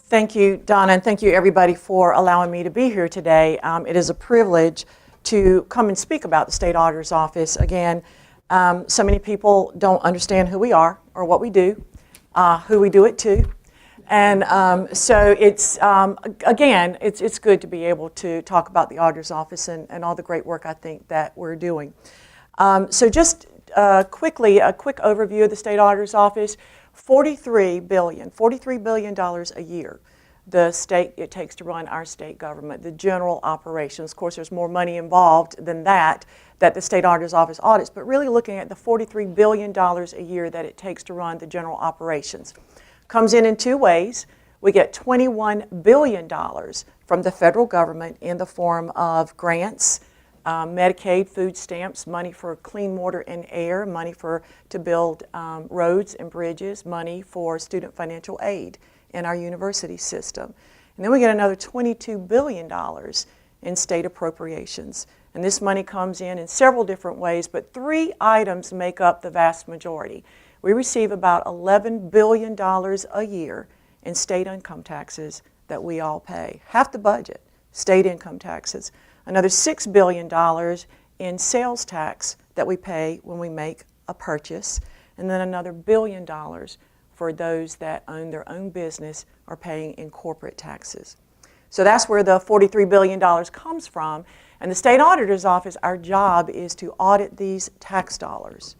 Thank you, Donna, and thank you everybody for allowing me to be here today. It is a privilege to come and speak about the State Auditor's Office. Again, so many people don't understand who we are or what we do, who we do it to. And so it's, again, it's good to be able to talk about the Auditor's Office and all the great work I think that we're doing. So just quickly, a quick overview of the State Auditor's Office. $43 billion a year it takes to run our state government, the general operations. Of course, there's more money involved than that the State Auditor's Office audits, but really looking at the $43 billion a year that it takes to run the general operations. Comes in two ways. We get $21 billion from the federal government in the form of grants, Medicaid, food stamps, money for clean water and air, money to build roads and bridges, money for student financial aid in our university system. And then we get another $22 billion in state appropriations. And this money comes in several different ways, but three items make up the vast majority. We receive about $11 billion a year in state income taxes that we all pay. Half the budget, state income taxes. Another $6 billion in sales tax that we pay when we make a purchase, and then another $1 billion for those that own their own business are paying in corporate taxes. So that's where the $43 billion comes from. And the State Auditor's Office, our job is to audit these tax dollars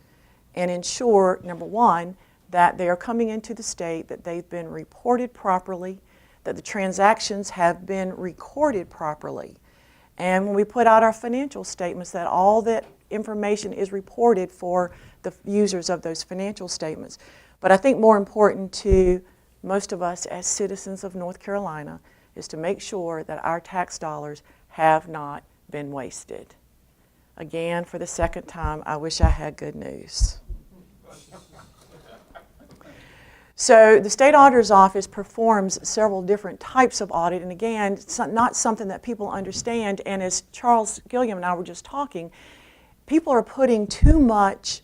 and ensure, number one, that they are coming into the state, that they've been reported properly, that the transactions have been recorded properly. And when we put out our financial statements, that all that information is reported for the users of those financial statements. But I think more important to most of us as citizens of North Carolina is to make sure that our tax dollars have not been wasted. Again, for the second time, I wish I had good news. So the State Auditor's Office performs several different types of audit, and again, it's not something that people understand, and as Charles Gilliam and I were just talking, people are putting too much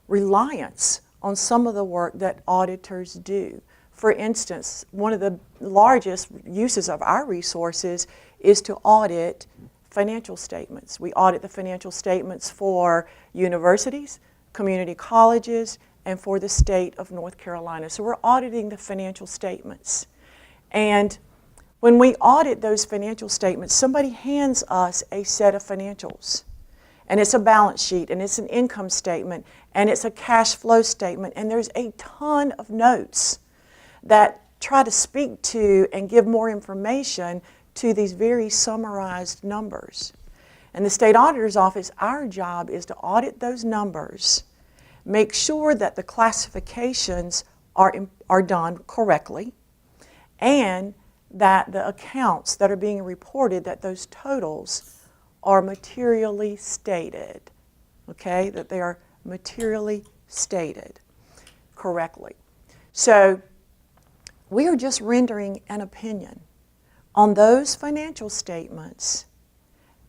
reliance on some of the work that auditors do. For instance, one of the largest uses of our resources is to audit financial statements. We audit the financial statements for universities, community colleges, and for the state of North Carolina. So we're auditing the financial statements. And when we audit those financial statements, somebody hands us a set of financials. And it's a balance sheet, and it's an income statement, and it's a cash flow statement, and there's a ton of notes that try to speak to and give more information to these very summarized numbers. And the State Auditor's Office, our job is to audit those numbers, make sure that the classifications are done correctly, and that the accounts that are being reported, that those totals are materially stated, okay? That they are materially stated correctly. So we are just rendering an opinion on those financial statements,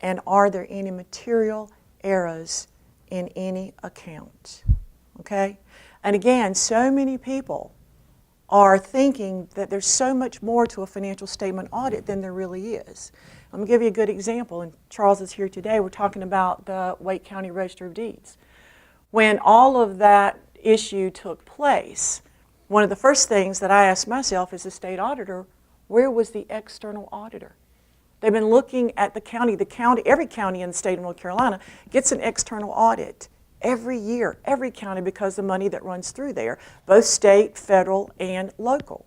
and are there any material errors in any account? Okay? And again, so many people are thinking that there's so much more to a financial statement audit than there really is. I'm going to give you a good example, and Charles is here today. We're talking about the Wake County Register of Deeds. When all of that issue took place, one of the first things that I asked myself as a state auditor, where was the external auditor? They've been looking at the county, every county in the state of North Carolina gets an external audit every year, every county, because the money that runs through there, both state, federal, and local.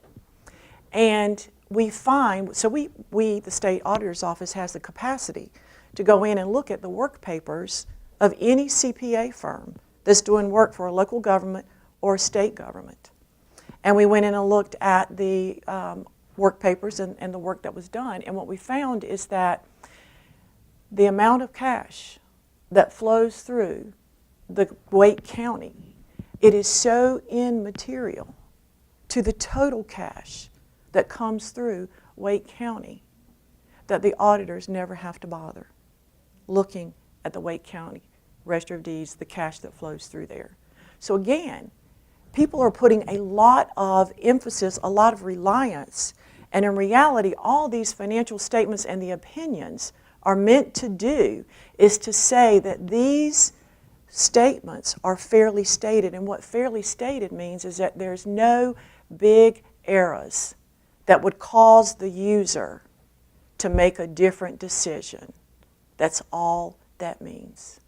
And we find, so we, the State Auditor's Office, has the capacity to go in and look at the work papers of any CPA firm that's doing work for a local government or a state government. And we went in and looked at the work papers and the work that was done. And what we found is that the amount of cash that flows through the Wake County, it is so immaterial to the total cash that comes through Wake County that the auditors never have to bother looking at the Wake County Register of Deeds, the cash that flows through there. So again, people are putting a lot of emphasis, a lot of reliance, And in reality, all these financial statements and the opinions are meant to do is to say that these statements are fairly stated. And what fairly stated means is that there's no big errors that would cause the user to make a different decision. That's all that means.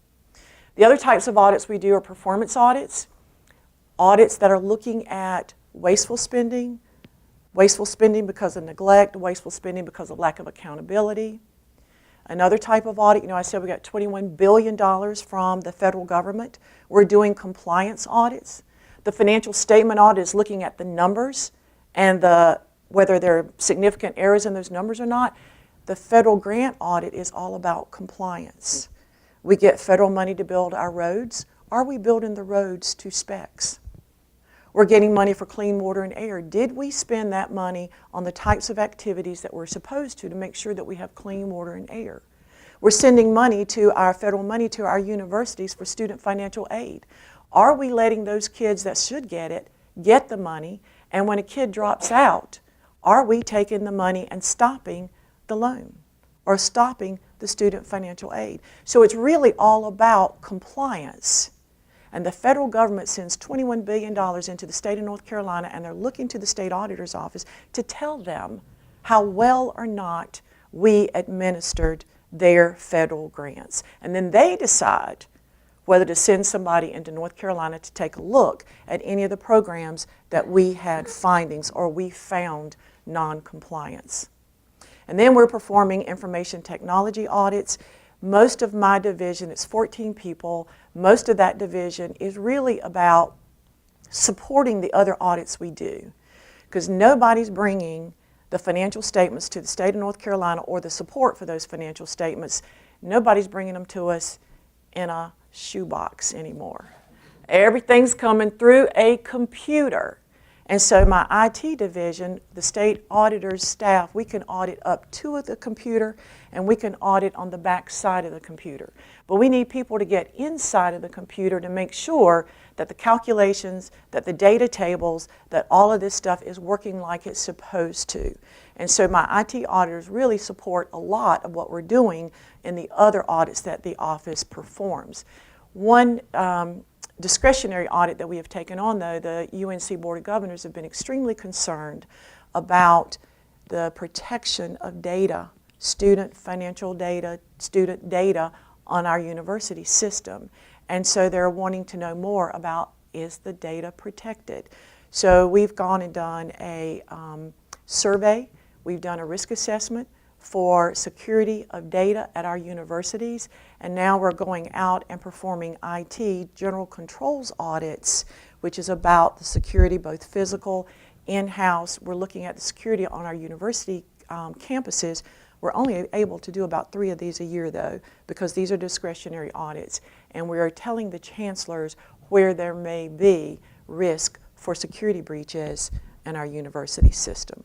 The other types of audits we do are performance audits, audits that are looking at wasteful spending because of neglect, wasteful spending because of lack of accountability. Another type of audit, I said we got $21 billion from the federal government. We're doing compliance audits. The financial statement audit is looking at the numbers and whether there are significant errors in those numbers or not. The federal grant audit is all about compliance. We get federal money to build our roads. Are we building the roads to specs? We're getting money for clean water and air. Did we spend that money on the types of activities that we're supposed to make sure that we have clean water and air? We're sending money federal money to our universities for student financial aid. Are we letting those kids that should get it get the money? And when a kid drops out, are we taking the money and stopping the loan or stopping the student financial aid? So it's really all about compliance. And the federal government sends $21 billion into the state of North Carolina, and they're looking to the state auditor's office to tell them how well or not we administered their federal grants. And then they decide whether to send somebody into North Carolina to take a look at any of the programs that we had findings or we found non-compliance. And then we're performing information technology audits. Most of my division, it's 14 people, most of that division is really about supporting the other audits we do. Because nobody's bringing the financial statements to the state of North Carolina or the support for those financial statements. Nobody's bringing them to us in a shoebox anymore. Everything's coming through a computer. And so my IT division, the state auditor's staff, we can audit up to the computer and we can audit on the back side of the computer. But we need people to get inside of the computer to make sure that the calculations, that the data tables, that all of this stuff is working like it's supposed to. And so my IT auditors really support a lot of what we're doing in the other audits that the office performs. One discretionary audit that we have taken on, though, the UNC Board of Governors have been extremely concerned about the protection of data, student financial data, student data on our university system. And so they're wanting to know more about, is the data protected? So we've gone and done a survey. We've done a risk assessment for security of data at our universities, and now we're going out and performing IT general controls audits, which is about the security, both physical, in-house. We're looking at the security on our university campuses. We're only able to do about 3 of these a year, though, because these are discretionary audits, and we are telling the chancellors where there may be risk for security breaches in our university system.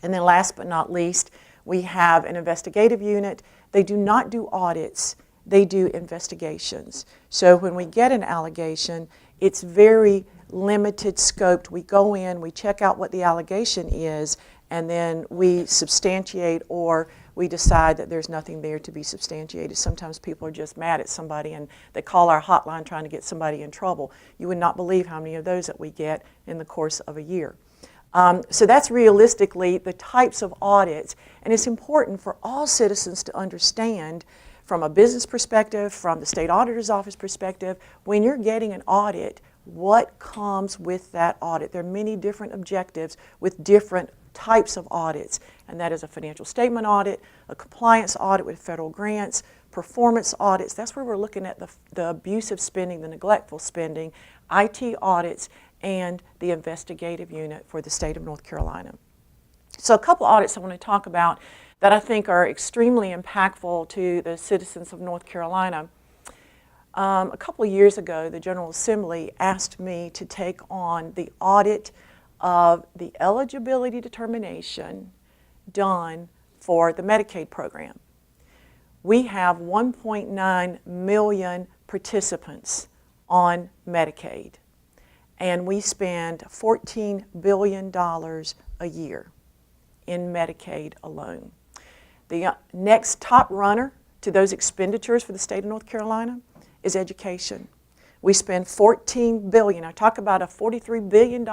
And then last but not least, we have an investigative unit. They do not do audits, they do investigations. So when we get an allegation, it's very limited scoped. We go in, we check out what the allegation is, and then we substantiate or we decide that there's nothing there to be substantiated. Sometimes people are just mad at somebody and they call our hotline trying to get somebody in trouble. You would not believe how many of those that we get in the course of a year. So that's realistically the types of audits, and it's important for all citizens to understand from a business perspective, from the state auditor's office perspective, when you're getting an audit, what comes with that audit. There are many different objectives with different types of audits, and that is a financial statement audit, a compliance audit with federal grants, performance audits. That's where we're looking at the abusive spending, the neglectful spending, IT audits, and the investigative unit for the state of North Carolina. So a couple audits I want to talk about that I think are extremely impactful to the citizens of North Carolina. A couple of years ago, the General Assembly asked me to take on the audit of the eligibility determination done for the Medicaid program. We have 1.9 million participants on Medicaid, and we spend $14 billion a year in Medicaid alone. The next top runner to those expenditures for the state of North Carolina is education. We spend $14 billion. I talk about a $43 billion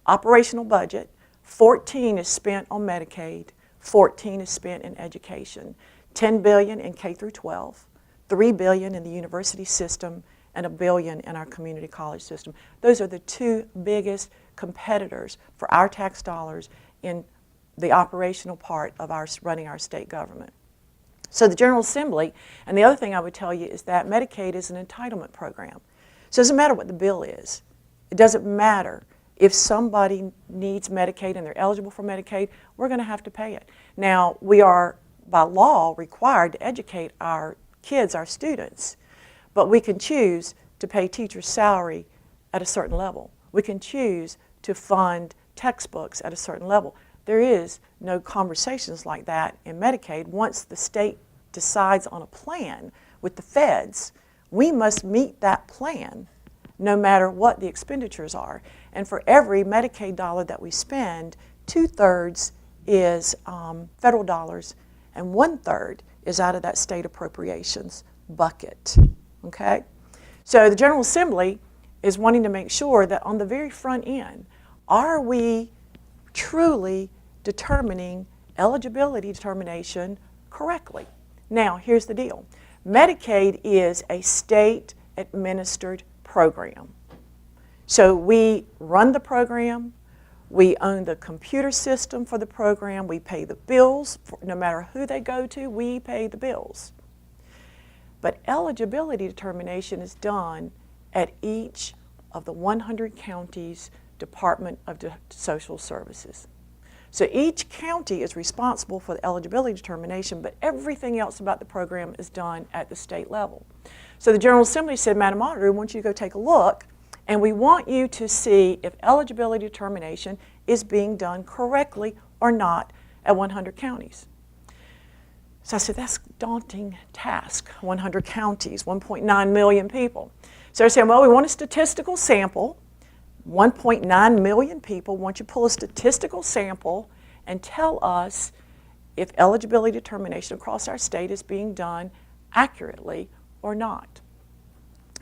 operational budget. 14 is spent on Medicaid. 14 is spent in education. 10 billion in K through 12, 3 billion in the university system, and $1 billion in our community college system. Those are the two biggest competitors for our tax dollars in the operational part of running our state government. So the General Assembly, and the other thing I would tell you is that Medicaid is an entitlement program. So it doesn't matter what the bill is. It doesn't matter if somebody needs Medicaid and they're eligible for Medicaid, we're going to have to pay it. Now, we are, by law, required to educate our kids, our students, but we can choose to pay teachers' salary at a certain level. We can choose to fund textbooks at a certain level. There is no conversations like that in Medicaid. Once the state decides on a plan with the feds, we must meet that plan no matter what the expenditures are. And for every Medicaid dollar that we spend, 2/3 is federal dollars and 1/3 is out of that state appropriations bucket, okay? So the General Assembly is wanting to make sure that on the very front end, are we truly determining eligibility determination correctly? Now, here's the deal. Medicaid is a state-administered program. So we run the program, we own the computer system for the program, we pay the bills, no matter who they go to, we pay the bills. But eligibility determination is done at each of the 100 counties' Department of Social Services. So each county is responsible for the eligibility determination, but everything else about the program is done at the state level. So the General Assembly said, Madam Auditor, we want you to go take a look, and we want you to see if eligibility determination is being done correctly or not at 100 counties. So I said, that's a daunting task, 100 counties, 1.9 million people. So I said, well, we want a statistical sample. 1.9 million people, want you to pull a statistical sample and tell us if eligibility determination across our state is being done accurately or not.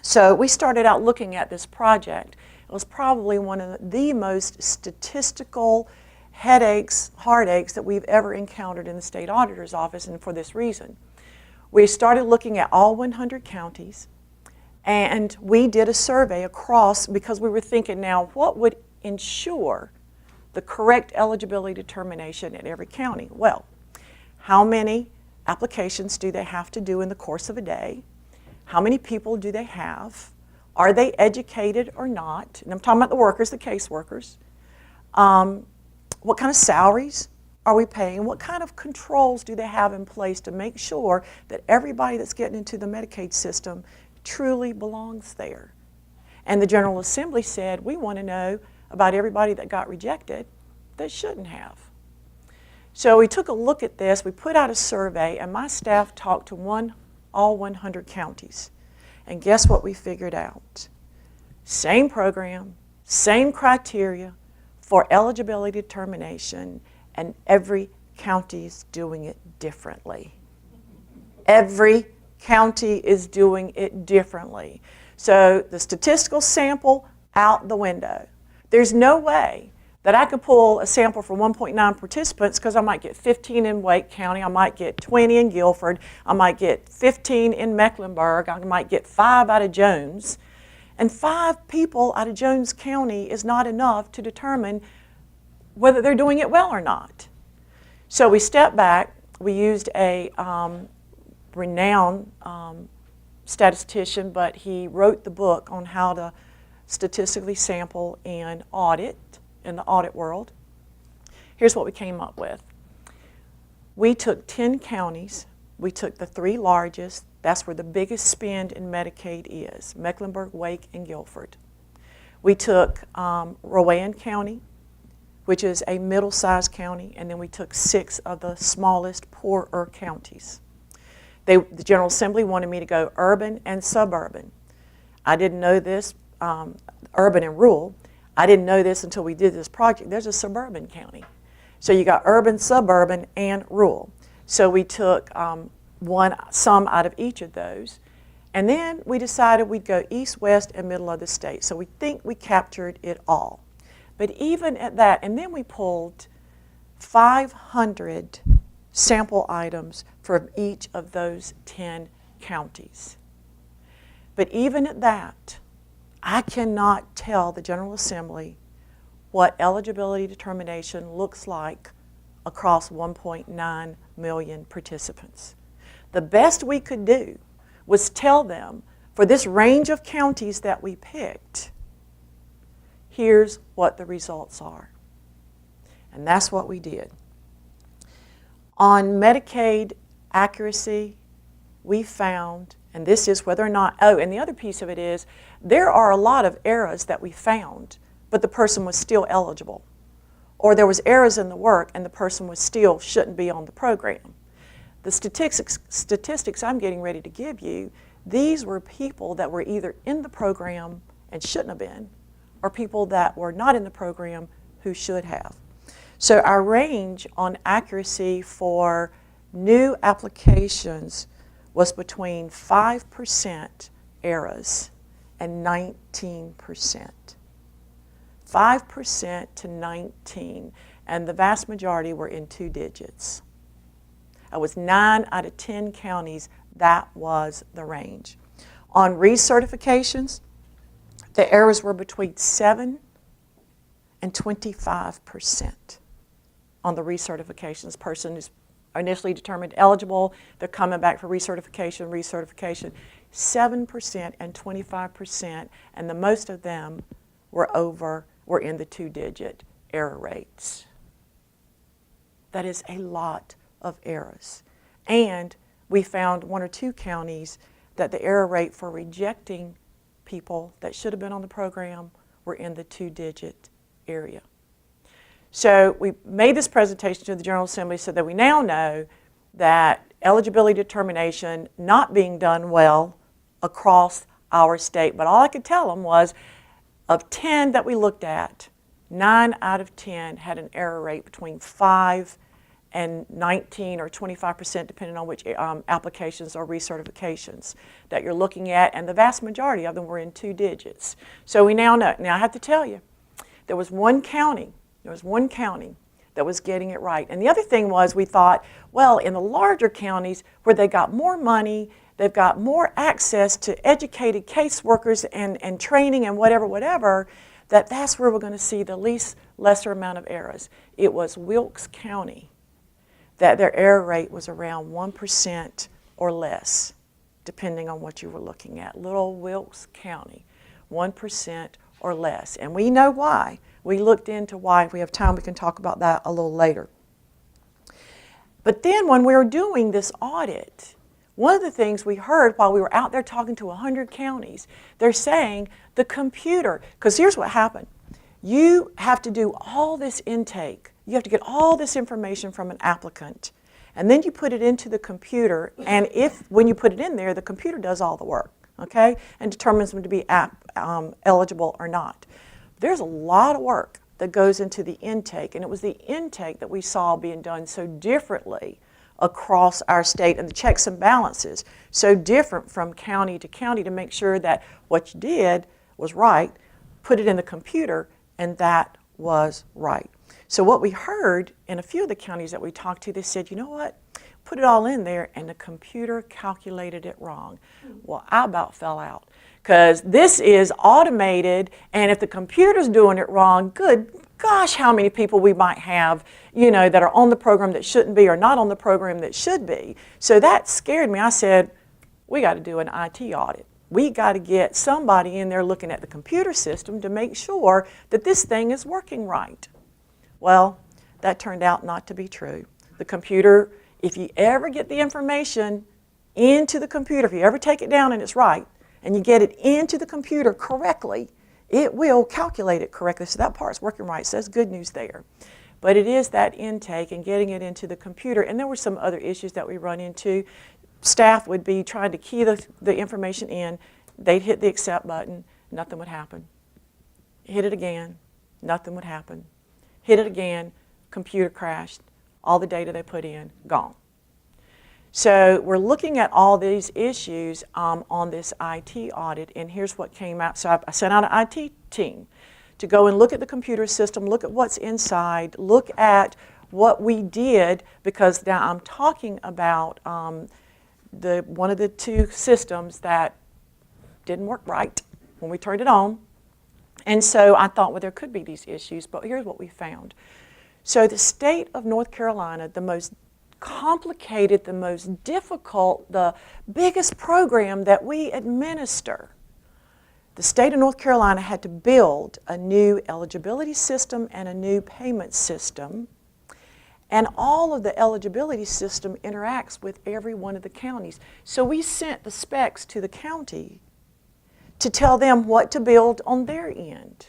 So we started out looking at this project. It was probably one of the most statistical heartaches that we've ever encountered in the state auditor's office, and for this reason. We started looking at all 100 counties, and we did a survey across because we were thinking, now what would ensure the correct eligibility determination in every county? Well, how many applications do they have to do in the course of a day? How many people do they have? Are they educated or not? And I'm talking about the workers, the caseworkers. What kind of salaries are we paying? What kind of controls do they have in place to make sure that everybody that's getting into the Medicaid system truly belongs there? And the General Assembly said, we want to know about everybody that got rejected that shouldn't have. So we took a look at this, we put out a survey, and my staff talked to all 100 counties. And guess what we figured out? Same program, same criteria for eligibility determination, and every county's doing it differently. Every county is doing it differently. So the statistical sample out the window. There's no way that I could pull a sample for 1.9 participants because I might get 15 in Wake County, I might get 20 in Guilford, I might get 15 in Mecklenburg, I might get 5 out of Jones. And 5 people out of Jones County is not enough to determine whether they're doing it well or not. So we stepped back, we used a renowned statistician, but he wrote the book on how to statistically sample and audit in the audit world. Here's what we came up with. We took 10 counties, we took the 3 largest, that's where the biggest spend in Medicaid is, Mecklenburg, Wake, and Guilford. We took Rowan County, which is a middle-sized county, and then we took 6 of the smallest, poorer counties. The General Assembly wanted me to go urban and suburban. I didn't know this, urban and rural. I didn't know this until we did this project. There's a suburban county. So you got urban, suburban, and rural. So we took some out of each of those. And then we decided we'd go east, west, and middle of the state. So we think we captured it all. But even at that, and then we pulled 500 sample items from each of those 10 counties. But even at that, I cannot tell the General Assembly what eligibility determination looks like across 1.9 million participants. The best we could do was tell them, for this range of counties that we picked, here's what the results are. And that's what we did. On Medicaid accuracy, we found, and this is whether or not, oh, and the other piece of it is, there are a lot of errors that we found, but the person was still eligible. Or there was errors in the work and the person was still shouldn't be on the program. The statistics I'm getting ready to give you, these were people that were either in the program and shouldn't have been, or people that were not in the program who should have. So our range on accuracy for new applications was between 5% errors and 19%. 5% to 19%, and the vast majority were in 2 digits. It was 9 out of 10 counties, that was the range. On recertifications, the errors were between 7 and 25% on the recertifications. Person is initially determined eligible, they're coming back for recertification, 7% and 25%, and the most of them were in the 2-digit error rates. That is a lot of errors. And we found 1 or 2 counties that the error rate for rejecting people that should have been on the program were in the 2-digit area. So we made this presentation to the General Assembly so that we now know that eligibility determination not being done well across our state. But all I could tell them was, of 10 that we looked at, 9 out of 10 had an error rate between 5 and 19 or 25%, depending on which applications or recertifications that you're looking at, and the vast majority of them were in 2 digits. So we now know. Now I have to tell you, there was one county that was getting it right. And the other thing was, we thought, well, in the larger counties where they got more money, they've got more access to educated caseworkers and training and whatever, that's where we're going to see the lesser amount of errors. It was Wilkes County that their error rate was around 1% or less, depending on what you were looking at. Little Wilkes County, 1% or less. And we know why. We looked into why. If we have time, we can talk about that a little later. But then when we were doing this audit, one of the things we heard while we were out there talking to 100 counties, they're saying the computer, because here's what happened. You have to do all this intake. You have to get all this information from an applicant, and then you put it into the computer, and when you put it in there, the computer does all the work, okay, and determines them to be eligible or not. There's a lot of work that goes into the intake, and it was the intake that we saw being done so differently across our state, and the checks and balances so different from county to make sure that what you did was right, put it in the computer, and that was right. So what we heard in a few of the counties that we talked to, they said, you know what, put it all in there and the computer calculated it wrong. Well, I about fell out, because this is automated, and if the computer's doing it wrong, good gosh, how many people we might have, that are on the program that shouldn't be, or not on the program that should be. So that scared me. I said, we got to do an IT audit. We got to get somebody in there looking at the computer system to make sure that this thing is working right. Well, that turned out not to be true. The computer, if you ever get the information into the computer, if you ever take it down and it's right, and you get it into the computer correctly, it will calculate it correctly. So that part's working right, so that's good news there. But it is that intake and getting it into the computer. And there were some other issues that we run into. Staff would be trying to key the information in. They'd hit the accept button, nothing would happen. Hit it again, nothing would happen. Hit it again, computer crashed, all the data they put in, gone. So we're looking at all these issues on this IT audit, and here's what came out. So I sent out an IT team to go and look at the computer system, look at what's inside, look at what we did, because now I'm talking about one of the two systems that didn't work right when we turned it on. And so I thought, well, there could be these issues, but here's what we found. So the state of North Carolina, the most complicated, the most difficult, the biggest program that we administer, the state of North Carolina had to build a new eligibility system and a new payment system. And all of the eligibility system interacts with every one of the counties. So we sent the specs to the county to tell them what to build on their end.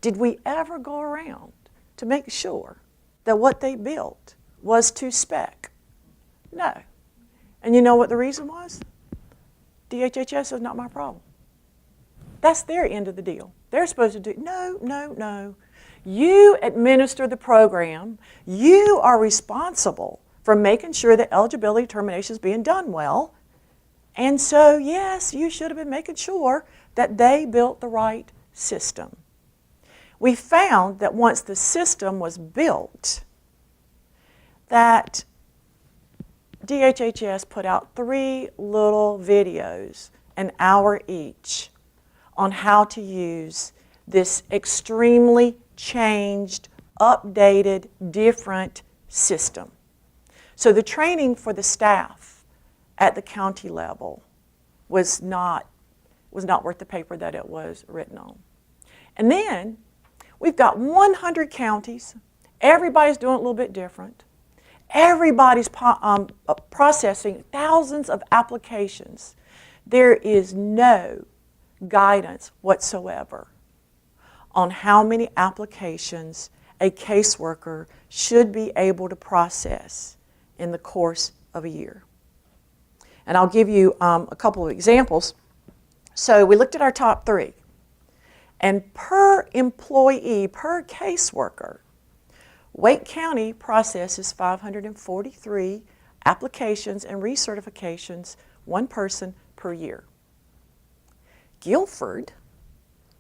Did we ever go around to make sure that what they built was to spec? No. And you know what the reason was? DHHS is not my problem. That's their end of the deal. They're supposed to do, no. You administer the program. You are responsible for making sure that eligibility determination is being done well. And so, yes, you should have been making sure that they built the right system. We found that once the system was built, that DHHS put out 3 little videos, an hour each, on how to use this extremely changed, updated, different system. So the training for the staff at the county level was not worth the paper that it was written on. And then we've got 100 counties. Everybody's doing it a little bit different. Everybody's processing thousands of applications. There is no guidance whatsoever on how many applications a caseworker should be able to process in the course of a year. And I'll give you a couple of examples. So we looked at our top 3. And per employee, per caseworker, Wake County processes 543 applications and recertifications, one person per year. Guilford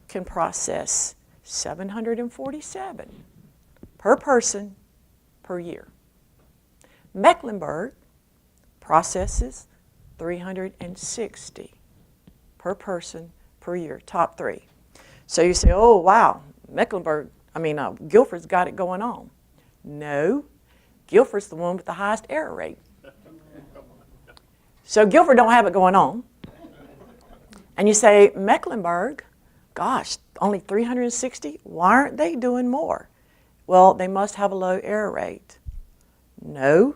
can process 747 per person per year. Mecklenburg processes 360 per person per year, top 3. So you say, oh, wow, Guilford's got it going on. No, Guilford's the one with the highest error rate. So Guilford don't have it going on. And you say, Mecklenburg, gosh, only 360? Why aren't they doing more? Well, they must have a low error rate. No,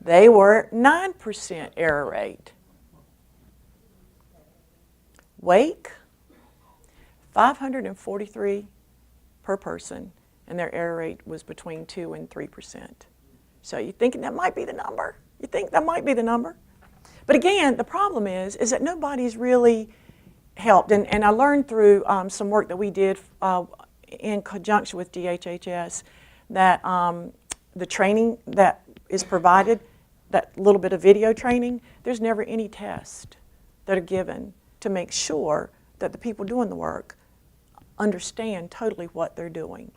they were 9% error rate. Wake, 543 per person, and their error rate was between 2 and 3%. So you're thinking that might be the number? You think that might be the number? But again, the problem is that nobody's really helped. And I learned through some work that we did in conjunction with DHHS that the training that is provided, that little bit of video training, there's never any tests that are given to make sure that the people doing the work understand totally what they're doing.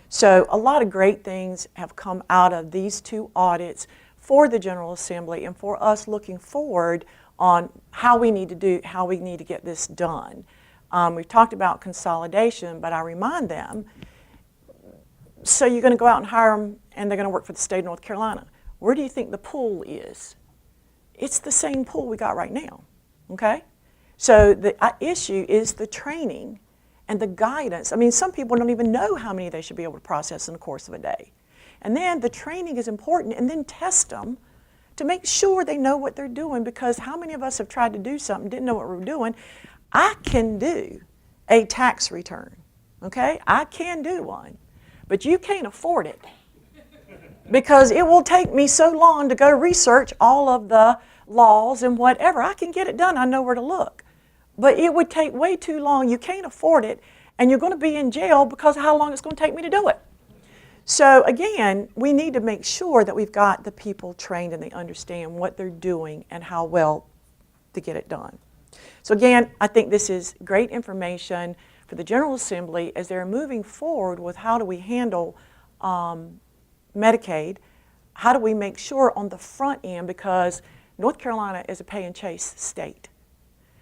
So a lot of great things have come out of these 2 audits for the General Assembly and for us looking forward on how we need to get this done. We've talked about consolidation, but I remind them, so you're going to go out and hire them and they're going to work for the state of North Carolina. Where do you think the pool is? It's the same pool we got right now, okay? So the issue is the training and the guidance. I mean, some people don't even know how many they should be able to process in the course of a day. And then the training is important, and then test them to make sure they know what they're doing, because how many of us have tried to do something, didn't know what we were doing? I can do a tax return, okay? I can do one, but you can't afford it because it will take me so long to go research all of the laws and whatever. I can get it done, I know where to look. But it would take way too long. You can't afford it, and you're going to be in jail because of how long it's going to take me to do it. So again, we need to make sure that we've got the people trained and they understand what they're doing and how well to get it done. So again, I think this is great information for the General Assembly as they're moving forward with how do we handle Medicaid, how do we make sure on the front end, because North Carolina is a pay and chase state.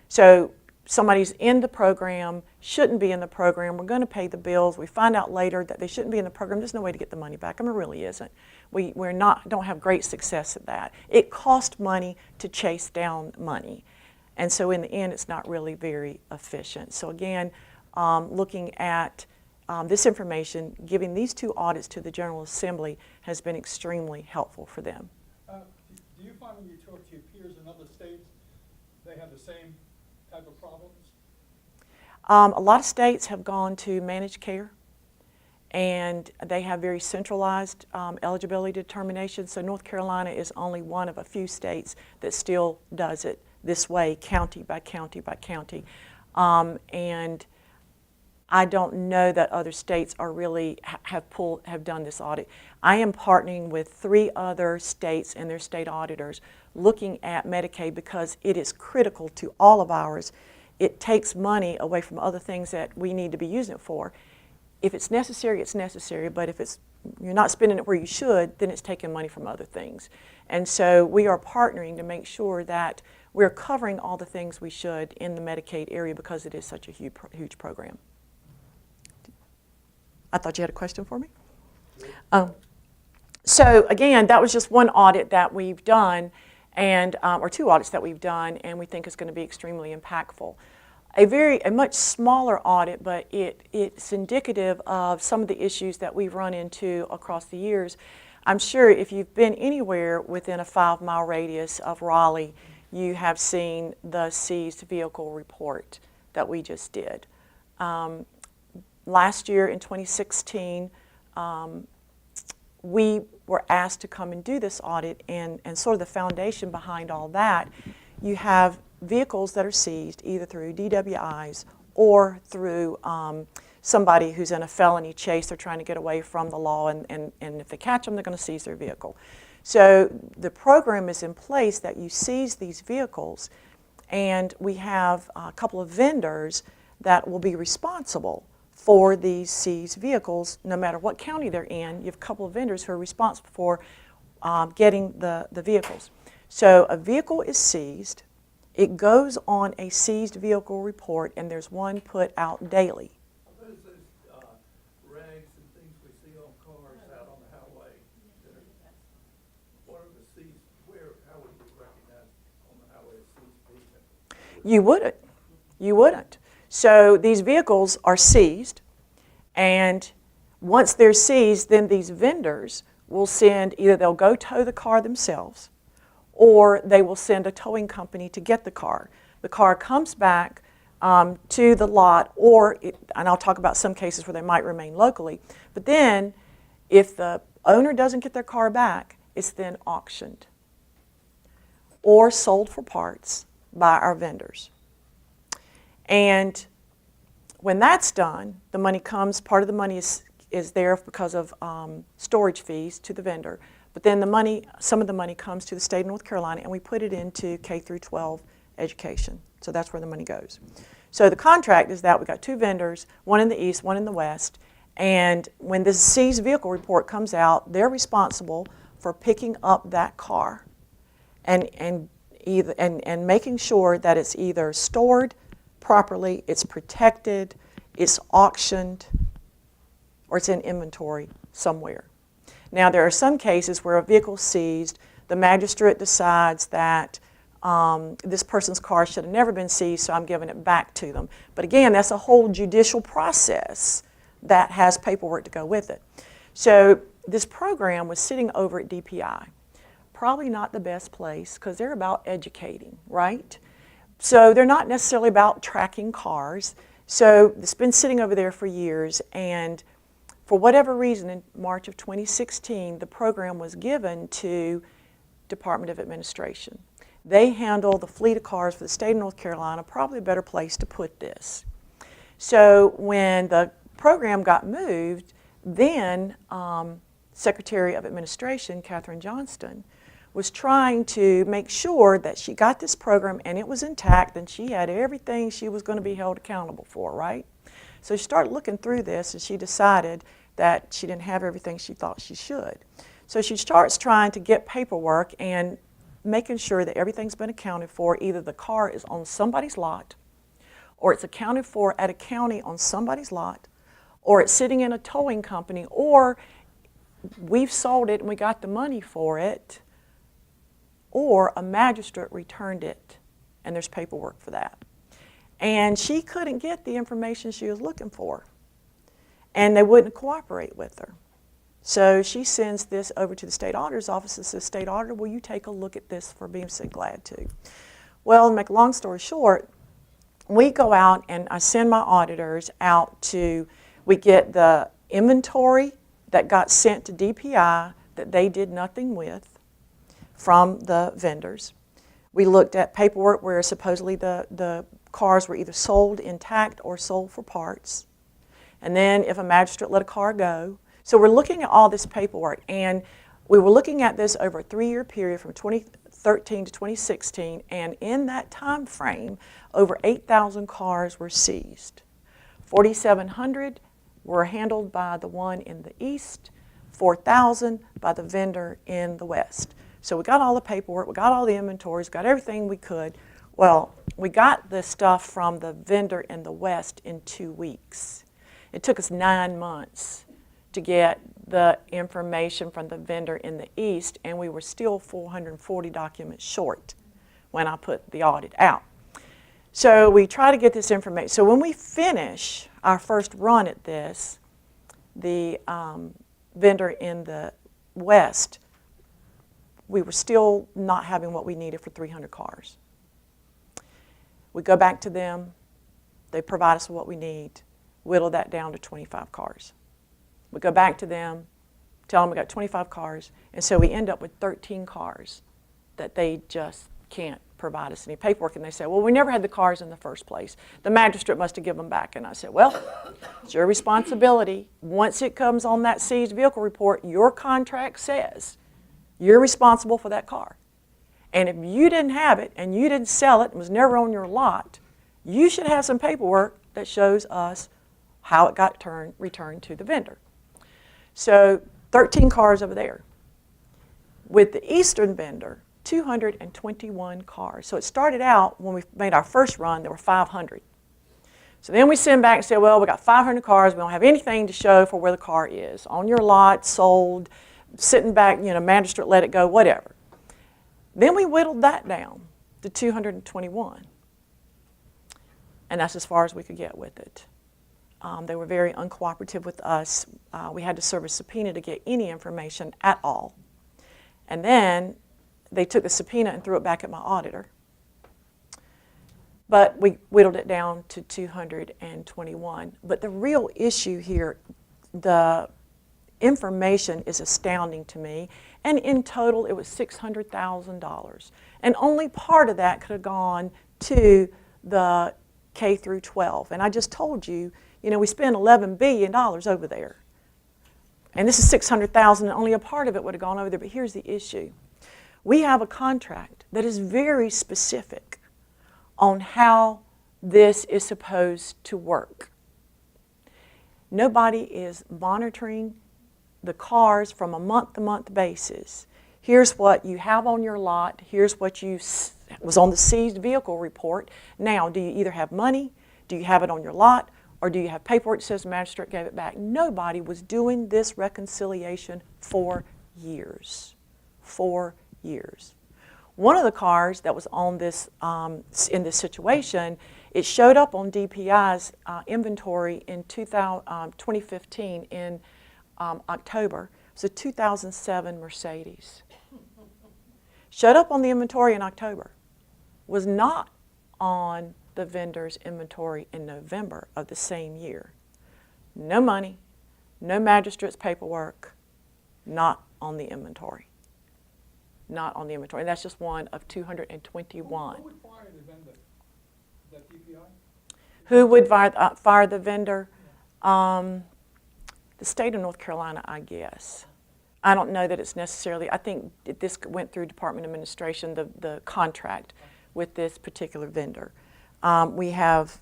So somebody's in the program, shouldn't be in the program, we're going to pay the bills, we find out later that they shouldn't be in the program, there's no way to get the money back. I mean, it really isn't. Don't have great success at that. It costs money to chase down money. And so in the end, it's not really very efficient. So again, looking at this information, giving these two audits to the General Assembly has been extremely helpful for them. Do you find when you talk to your peers in other states, they have the same type of problems? A lot of states have gone to managed care, and they have very centralized eligibility determinations. So North Carolina is only one of a few states that still does it this way, county by county by county. And I don't know that other states are really have done this audit. I am partnering with 3 other states and their state auditors looking at Medicaid because it is critical to all of ours. It takes money away from other things that we need to be using it for. If it's necessary, it's necessary, but if you're not spending it where you should, then it's taking money from other things. And so we are partnering to make sure that we're covering all the things we should in the Medicaid area because it is such a huge program. I thought you had a question for me. So again, that was just one audit that we've done, and or 2 audits that we've done, and we think is going to be extremely impactful. A much smaller audit, but it's indicative of some of the issues that we've run into across the years. I'm sure if you've been anywhere within a 5-mile radius of Raleigh, you have seen the seized vehicle report that we just did. Last year in 2016, we were asked to come and do this audit, and sort of the foundation behind all that, you have vehicles that are seized either through DWIs or through somebody who's in a felony chase. They're trying to get away from the law, and if they catch them, they're going to seize their vehicle. So the program is in place that you seize these vehicles, and we have a couple of vendors that will be responsible for these seized vehicles, no matter what county they're in. You have a couple of vendors who are responsible for getting the vehicles. So a vehicle is seized, it goes on a seized vehicle report, and there's one put out daily. Are those rags and things we see on cars out on the highway? What are the seized, how would you recognize on the highway a seized vehicle? You wouldn't. You wouldn't. So these vehicles are seized, and once they're seized, then these vendors will send, either they'll go tow the car themselves, or they will send a towing company to get the car. The car comes back to the lot, and I'll talk about some cases where they might remain locally, but then if the owner doesn't get their car back, it's then auctioned or sold for parts by our vendors. And when that's done, the money comes, part of the money is there because of storage fees to the vendor, but then some of the money comes to the state of North Carolina, and we put it into K through 12 education. So that's where the money goes. So the contract is that we've got 2 vendors, one in the east, one in the west, and when this seized vehicle report comes out, they're responsible for picking up that car and making sure that it's either stored properly, it's protected, it's auctioned, or it's in inventory somewhere. Now, there are some cases where a vehicle seized, the magistrate decides that this person's car should have never been seized, so I'm giving it back to them. But again, that's a whole judicial process that has paperwork to go with it. So this program was sitting over at DPI. Probably not the best place because they're about educating, right? So they're not necessarily about tracking cars. So it's been sitting over there for years, and for whatever reason, in March of 2016, the program was given to Department of Administration. They handle the fleet of cars for the state of North Carolina, probably a better place to put this. So when the program got moved, then Secretary of Administration, Katherine Johnston, was trying to make sure that she got this program and it was intact and she had everything she was going to be held accountable for, right? So she started looking through this and she decided that she didn't have everything she thought she should. So she starts trying to get paperwork and making sure that everything's been accounted for. Either the car is on somebody's lot, or it's accounted for at a county on somebody's lot, or it's sitting in a towing company, or we've sold it and we got the money for it, or a magistrate returned it and there's paperwork for that. And she couldn't get the information she was looking for, and they wouldn't cooperate with her. So she sends this over to the state auditor's office and says, State Auditor, will you take a look at this for being so glad to? Well, to make a long story short, we go out and I send my auditors out to, we get the inventory that got sent to DPI that they did nothing with from the vendors. We looked at paperwork where supposedly the cars were either sold intact or sold for parts. And then if a magistrate let a car go. So we're looking at all this paperwork, and we were looking at this over a 3-year period from 2013 to 2016, and in that time frame, over 8,000 cars were seized. 4,700 were handled by the one in the east, 4,000 by the vendor in the west. So we got all the paperwork, we got all the inventories, got everything we could. Well, we got the stuff from the vendor in the west in 2 weeks. It took us 9 months to get the information from the vendor in the east, and we were still 440 documents short when I put the audit out. So we try to get this information. So when we finish our first run at this, the vendor in the west, we were still not having what we needed for 300 cars. We go back to them, they provide us with what we need, whittle that down to 25 cars. We go back to them, tell them we got 25 cars, and so we end up with 13 cars that they just can't provide us any paperwork. And they say, well, we never had the cars in the first place. The magistrate must have given them back. And I said, well, it's your responsibility. Once it comes on that seized vehicle report, your contract says you're responsible for that car. And if you didn't have it and you didn't sell it and was never on your lot, you should have some paperwork that shows us how it got returned to the vendor. So 13 cars over there. With the eastern vendor, 221 cars. So it started out, when we made our first run, there were 500. So then we send back and say, well, we got 500 cars. We don't have anything to show for where the car is. On your lot, sold, sitting back, magistrate let it go, whatever. Then we whittled that down to 221. And that's as far as we could get with it. They were very uncooperative with us. We had to serve a subpoena to get any information at all. And then they took the subpoena and threw it back at my auditor. But we whittled it down to 221. But the real issue here, the information is astounding to me. And in total, it was $600,000. And only part of that could have gone to the K through 12. And I just told you, we spent $11 billion over there. And this is $600,000, and only a part of it would have gone over there. But here's the issue. We have a contract that is very specific on how this is supposed to work. Nobody is monitoring the cars from a month-to-month basis. Here's what you have on your lot. Here's what was on the seized vehicle report. Now, do you either have money, do you have it on your lot, or do you have paperwork that says the magistrate gave it back? Nobody was doing this reconciliation for years. 4 years. One of the cars that was on this in this situation, it showed up on DPI's inventory in 2015 in October. It was a 2007 Mercedes. Showed up on the inventory in October. Was not on the vendor's inventory in November of the same year. No money, no magistrate's paperwork, not on the inventory. Not on the inventory. And that's just one of 221. Who would fire the vendor? Is that DPI? Who would fire the vendor? The state of North Carolina, I guess. I don't know that it's necessarily, I think this went through Department Administration, the contract with this particular vendor. We have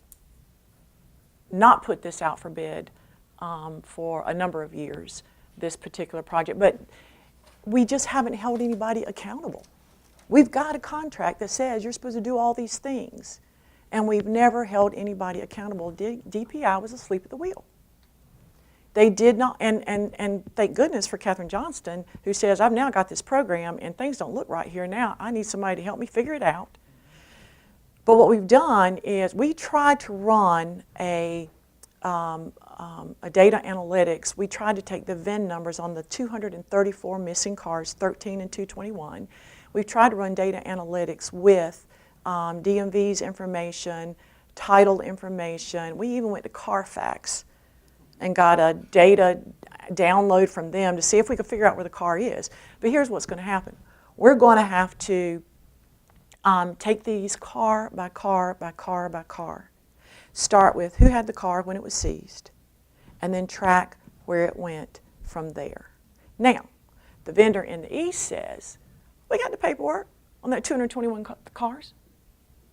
not put this out for bid for a number of years, this particular project, but we just haven't held anybody accountable. We've got a contract that says you're supposed to do all these things, and we've never held anybody accountable. DPI was asleep at the wheel. They did not, and thank goodness for Katherine Johnston, who says, I've now got this program and things don't look right here now. I need somebody to help me figure it out. But what we've done is we tried to run a data analytics. We tried to take the VIN numbers on the 234 missing cars, 13 and 221. We've tried to run data analytics with DMV's information, title information. We even went to Carfax and got a data download from them to see if we could figure out where the car is. But here's what's going to happen. We're going to have to take these car by car by car by car. Start with who had the car when it was seized, and then track where it went from there. Now, the vendor in the East says, we got the paperwork on that 221 cars.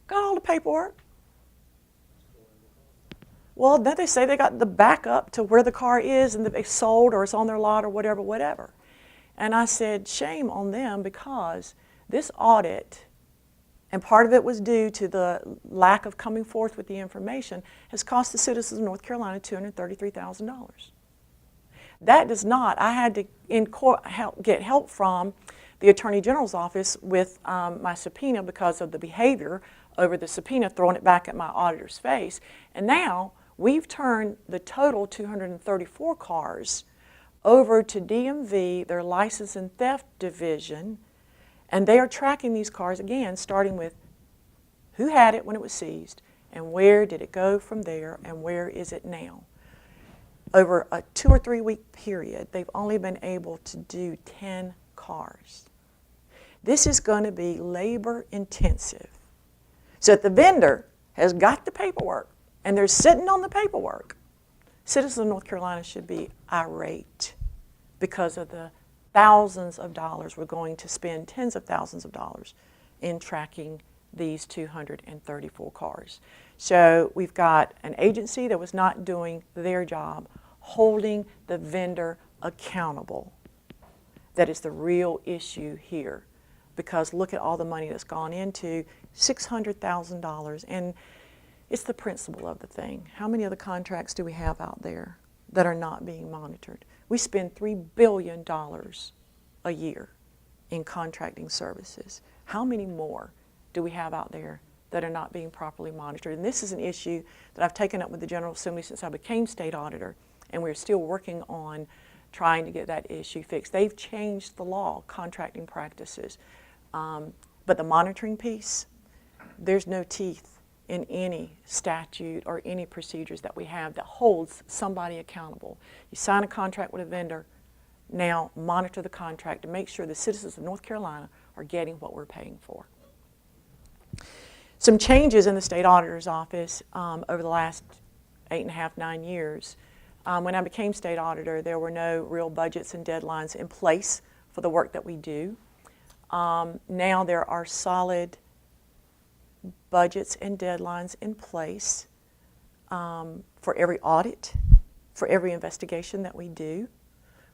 Got all the paperwork. Well, then they say they got the backup to where the car is and it's sold or it's on their lot or whatever. And I said, shame on them, because this audit, and part of it was due to the lack of coming forth with the information, has cost the citizens of North Carolina $233,000. That does not, I had to get help from the Attorney General's office with my subpoena because of the behavior over the subpoena, throwing it back at my auditor's face. And now we've turned the total 234 cars over to DMV, their License and Theft Division, and they are tracking these cars again, starting with who had it when it was seized, and where did it go from there, and where is it now. Over a 2 or 3 week period, they've only been able to do 10 cars. This is going to be labor intensive. So if the vendor has got the paperwork and they're sitting on the paperwork, citizens of North Carolina should be irate because of the thousands of dollars we're going to spend, tens of thousands of dollars, in tracking these 234 cars. So we've got an agency that was not doing their job, holding the vendor accountable. That is the real issue here, because look at all the money that's gone into $600,000, and it's the principle of the thing. How many other contracts do we have out there that are not being monitored? We spend $3 billion a year in contracting services. How many more do we have out there that are not being properly monitored? And this is an issue that I've taken up with the General Assembly since I became state auditor, and we're still working on trying to get that issue fixed. They've changed the law, contracting practices, but the monitoring piece, there's no teeth in any statute or any procedures that we have that holds somebody accountable. You sign a contract with a vendor, now monitor the contract to make sure the citizens of North Carolina are getting what we're paying for. Some changes in the state auditor's office over the last 8.5, 9 years. When I became state auditor, there were no real budgets and deadlines in place for the work that we do. Now there are solid budgets and deadlines in place for every audit, for every investigation that we do.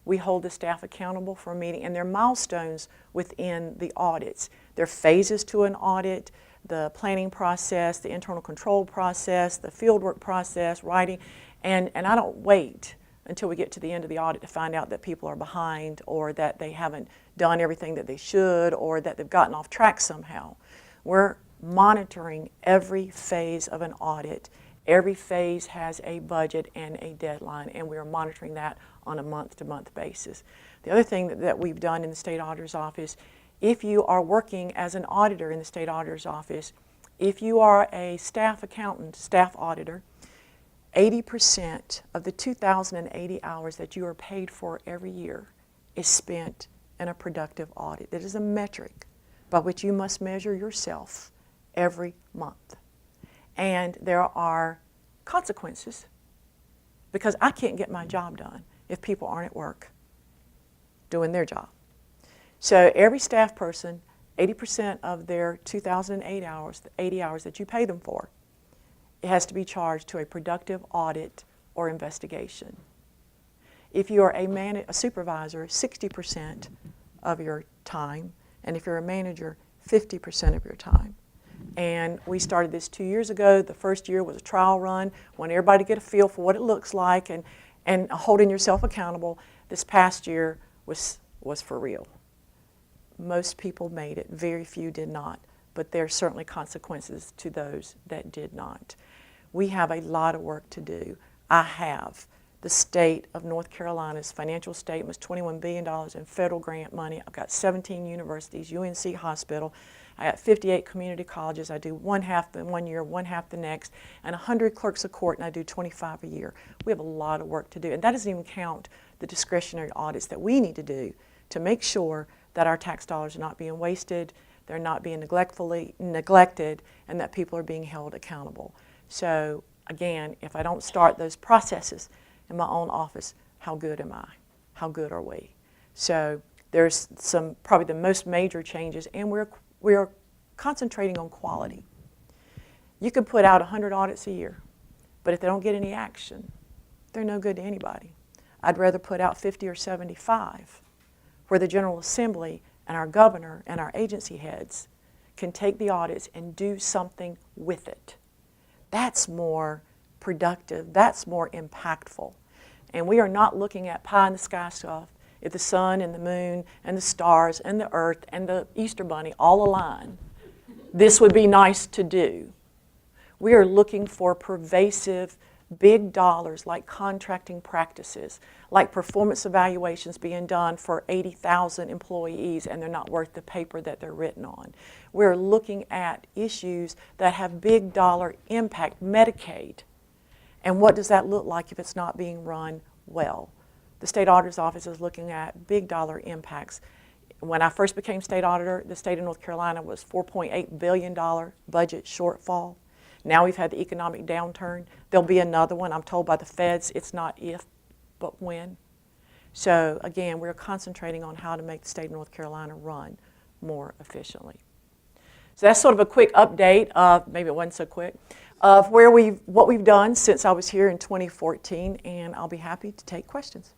We hold the staff accountable for a meeting, and there are milestones within the audits. There are phases to an audit: the planning process, the internal control process, the fieldwork process, writing, and I don't wait until we get to the end of the audit to find out that people are behind, or that they haven't done everything that they should, or that they've gotten off track somehow. We're monitoring every phase of an audit. Every phase has a budget and a deadline, and we are monitoring that on a month-to-month basis. The other thing that we've done in the state auditor's office, if you are working as an auditor in the state auditor's office, if you are a staff accountant, staff auditor, 80% of the 2,080 hours that you are paid for every year is spent in a productive audit. That is a metric by which you must measure yourself every month. And there are consequences, because I can't get my job done if people aren't at work doing their job. So every staff person, 80% of their 2008 hours, the 80 hours that you pay them for, it has to be charged to a productive audit or investigation. If you are a supervisor, 60% of your time, and if you're a manager, 50% of your time. And we started this 2 years ago. The first year was a trial run. Want everybody to get a feel for what it looks like and holding yourself accountable. This past year was for real. Most people made it. Very few did not. But there are certainly consequences to those that did not. We have a lot of work to do. I have. The state of North Carolina's financial statements, $21 billion in federal grant money. I've got 17 universities, UNC Hospital. I got 58 community colleges. I do one half in 1 year, one half the next, and 100 clerks of court, and I do 25 a year. We have a lot of work to do, and that doesn't even count the discretionary audits that we need to do to make sure that our tax dollars are not being wasted, they're not being neglected, and that people are being held accountable. So again, if I don't start those processes in my own office, how good am I? How good are we? So there's probably the most major changes, and we're concentrating on quality. You could put out 100 audits a year, but if they don't get any action, they're no good to anybody. I'd rather put out 50 or 75, where the General Assembly and our governor and our agency heads can take the audits and do something with it. That's more productive, that's more impactful. And we are not looking at pie in the sky stuff. If the sun and the moon and the stars and the earth and the Easter bunny all align, this would be nice to do. We are looking for pervasive big dollars like contracting practices, like performance evaluations being done for 80,000 employees and they're not worth the paper that they're written on. We're looking at issues that have big dollar impact, Medicaid. And what does that look like if it's not being run well? The State Auditor's Office is looking at big dollar impacts. When I first became State Auditor, the state of North Carolina was $4.8 billion budget shortfall. Now we've had the economic downturn. There'll be another one. I'm told by the feds it's not if, but when. So again, we're concentrating on how to make the state of North Carolina run more efficiently. So that's sort of a quick update of, maybe it wasn't so quick, of what we've done since I was here in 2014, and I'll be happy to take questions.